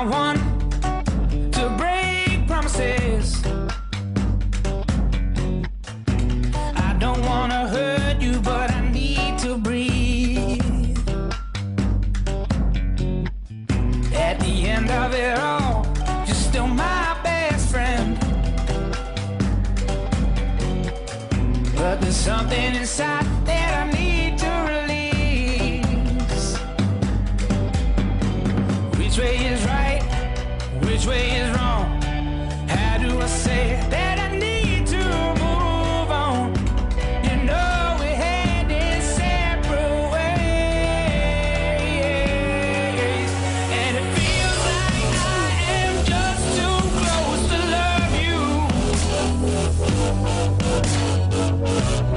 not one to break promises. I don't wanna hurt you, but I need to breathe. At the end of it all, you're still my best friend. But there's something inside that I need to release. Which way is right? Which way is wrong? How do I say that I need to move on? You know we headed separate ways, and it feels like I am just too close to love you.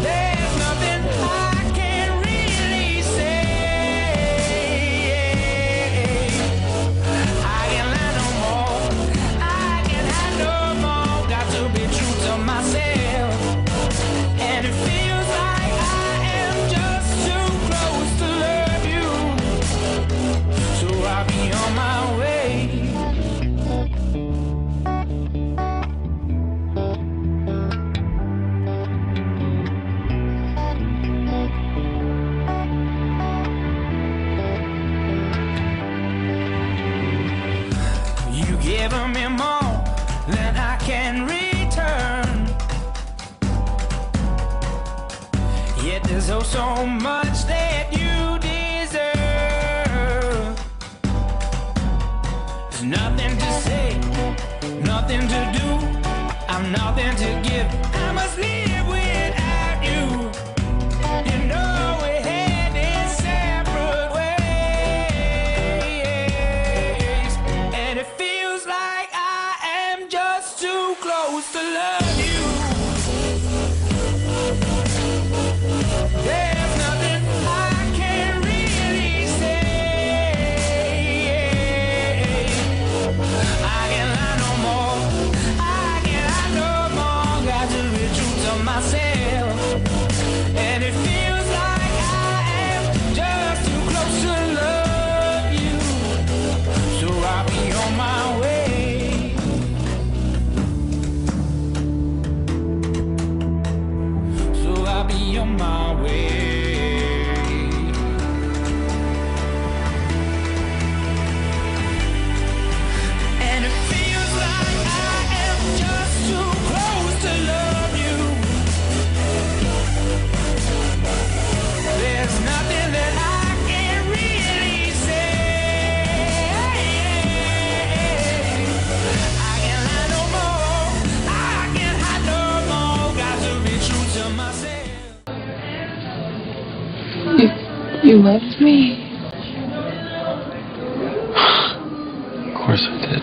There's nothing I can really say. I can't lie no more. I can't hide no more. Got to be true to myself. And it feels like I am just too close to love you. So I'll be on my way. You giving me more than I can return. Yet there's oh so much that you deserve. There's nothing to say, nothing to do. I'm nothing to give. I must live without you. You know we're headed separate ways, and it feels like I am just too close to love you. There's nothing I can really say. I can't lie no more. I can't hide no more. Got to be true to myself. And it feels like I am just too close to love you. So I'll be on my way. So I'll be on my way. And it feels like I am just too close to love you. There's nothing that I can really say. I can't lie no more. I can't hide no more. Got to be true to myself. You loved me. Of course I did.